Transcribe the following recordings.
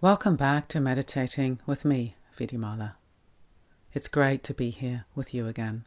Welcome back to Meditating with me, Vidyamala. It's great to be here with you again.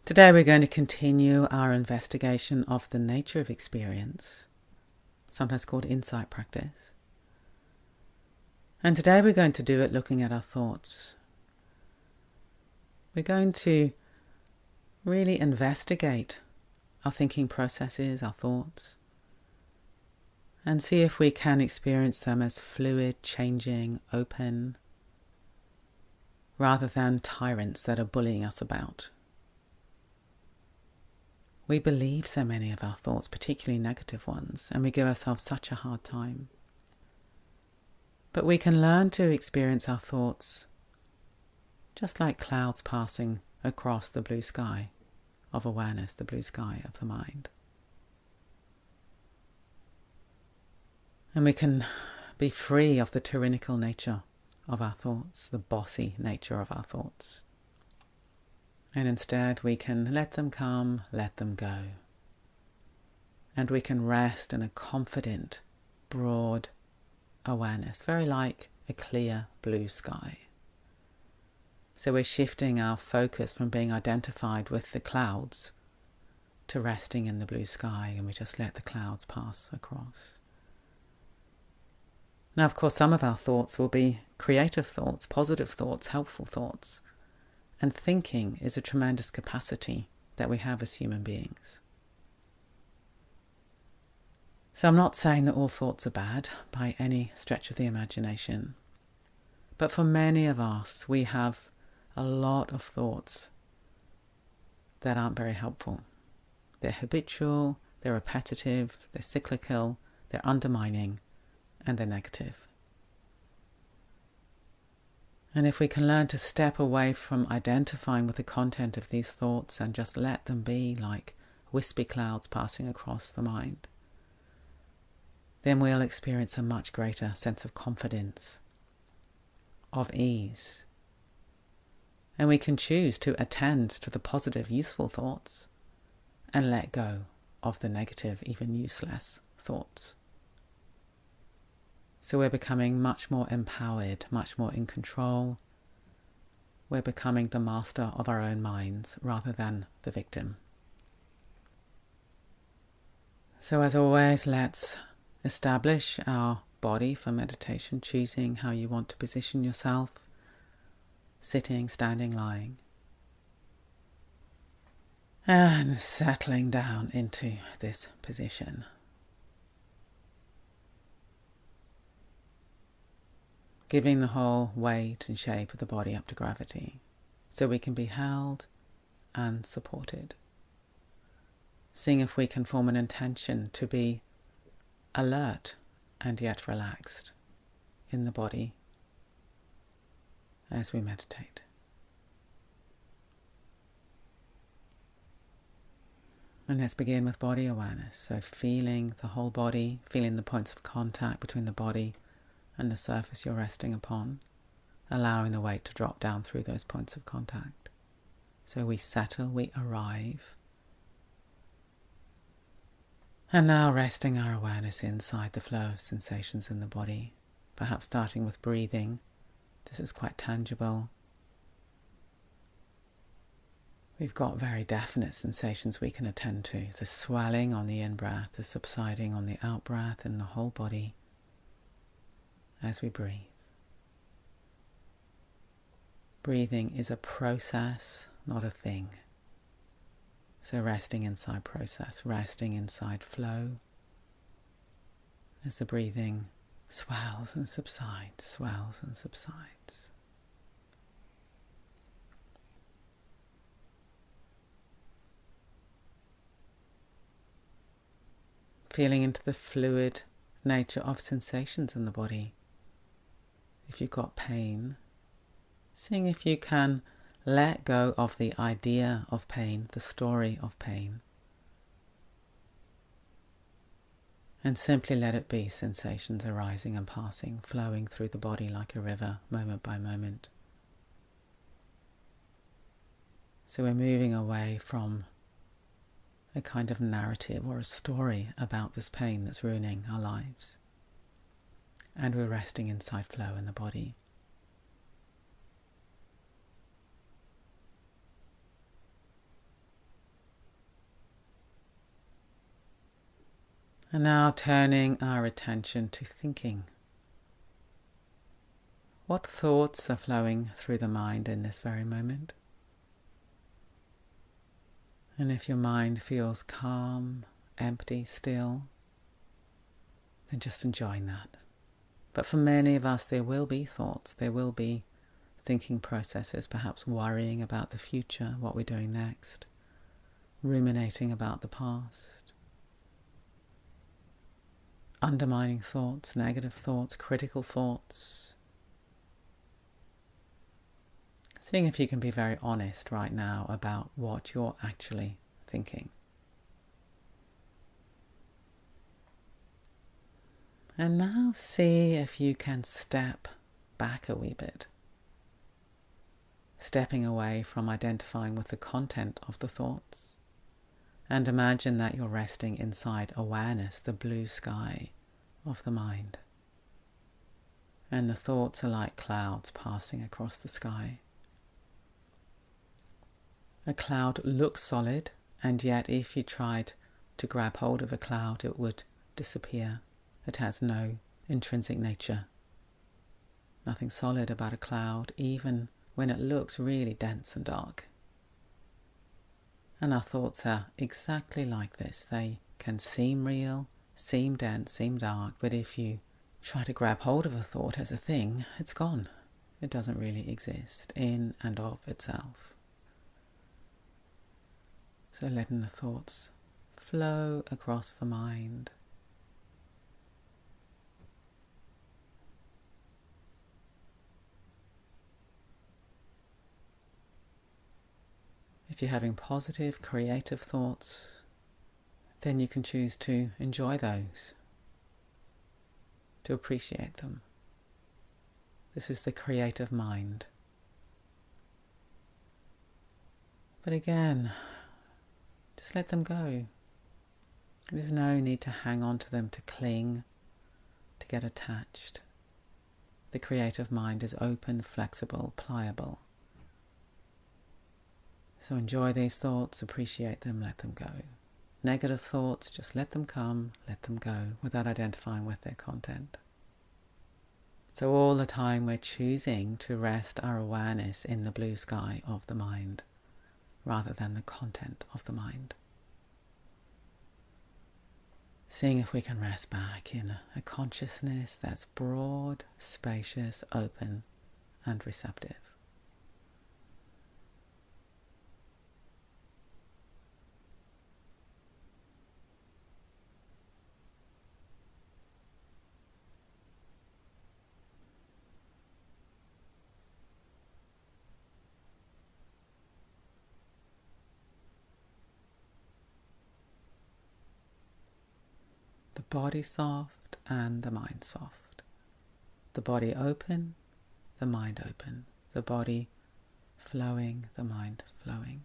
Today we're going to continue our investigation of the nature of experience, sometimes called insight practice. And today we're going to do it looking at our thoughts. We're going to really investigate our thinking processes, our thoughts, and see if we can experience them as fluid, changing, open, rather than tyrants that are bullying us about. We believe so many of our thoughts, particularly negative ones, and we give ourselves such a hard time. But we can learn to experience our thoughts just like clouds passing across the blue sky of awareness, the blue sky of the mind. And we can be free of the tyrannical nature of our thoughts, the bossy nature of our thoughts. And instead we can let them come, let them go. And we can rest in a confident, broad awareness, very like a clear blue sky. So we're shifting our focus from being identified with the clouds to resting in the blue sky, and we just let the clouds pass across. Now, of course, some of our thoughts will be creative thoughts, positive thoughts, helpful thoughts. And thinking is a tremendous capacity that we have as human beings. So I'm not saying that all thoughts are bad by any stretch of the imagination. But for many of us, we have a lot of thoughts that aren't very helpful. They're habitual, they're repetitive, they're cyclical, they're undermining, and they're negative. And if we can learn to step away from identifying with the content of these thoughts and just let them be like wispy clouds passing across the mind, then we'll experience a much greater sense of confidence, of ease. And we can choose to attend to the positive, useful thoughts and let go of the negative, even useless thoughts. So we're becoming much more empowered, much more in control. We're becoming the master of our own minds rather than the victim. So as always, let's establish our body for meditation, choosing how you want to position yourself, sitting, standing, lying. And settling down into this position. Giving the whole weight and shape of the body up to gravity, so we can be held and supported. Seeing if we can form an intention to be alert and yet relaxed in the body as we meditate. And let's begin with body awareness, so feeling the whole body, feeling the points of contact between the body and the surface you're resting upon, allowing the weight to drop down through those points of contact. So we settle, we arrive. And now resting our awareness inside the flow of sensations in the body, perhaps starting with breathing. This is quite tangible. We've got very definite sensations we can attend to. The swelling on the in-breath, the subsiding on the out-breath in the whole body. As we breathe. Breathing is a process, not a thing. So resting inside process, resting inside flow, as the breathing swells and subsides, swells and subsides. Feeling into the fluid nature of sensations in the body. If you've got pain, seeing if you can let go of the idea of pain, the story of pain, and simply let it be sensations arising and passing, flowing through the body like a river, moment by moment. So we're moving away from a kind of narrative or a story about this pain that's ruining our lives. and we're resting inside flow in the body. And now turning our attention to thinking. What thoughts are flowing through the mind in this very moment? And if your mind feels calm, empty, still, then just enjoying that. But for many of us, there will be thoughts, there will be thinking processes, perhaps worrying about the future, what we're doing next, ruminating about the past, undermining thoughts, negative thoughts, critical thoughts. Seeing if you can be very honest right now about what you're actually thinking. And now see if you can step back a wee bit, stepping away from identifying with the content of the thoughts, and imagine that you're resting inside awareness, the blue sky of the mind. And the thoughts are like clouds passing across the sky. A cloud looks solid, and yet if you tried to grab hold of a cloud, it would disappear. It has no intrinsic nature. Nothing solid about a cloud, even when it looks really dense and dark. And our thoughts are exactly like this. They can seem real, seem dense, seem dark, but if you try to grab hold of a thought as a thing, it's gone. It doesn't really exist in and of itself. So letting the thoughts flow across the mind. If you're having positive, creative thoughts, then you can choose to enjoy those, to appreciate them. This is the creative mind. But again, just let them go. There's no need to hang on to them, to cling, to get attached. The creative mind is open, flexible, pliable. So enjoy these thoughts, appreciate them, let them go. Negative thoughts, just let them come, let them go, without identifying with their content. So all the time we're choosing to rest our awareness in the blue sky of the mind, rather than the content of the mind. Seeing if we can rest back in a consciousness that's broad, spacious, open, and receptive. The body soft and the mind soft. The body open, the mind open. The body flowing, the mind flowing.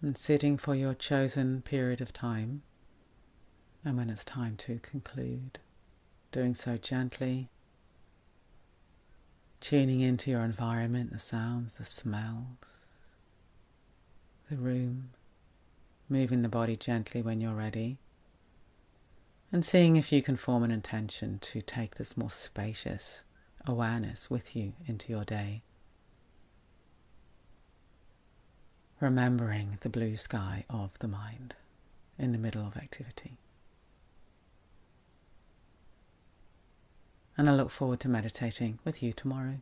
And sitting for your chosen period of time, and when it's time to conclude, doing so gently, tuning into your environment, the sounds, the smells, the room, moving the body gently when you're ready, and seeing if you can form an intention to take this more spacious awareness with you into your day. Remembering the blue sky of the mind. in the middle of activity. And I look forward to meditating with you tomorrow.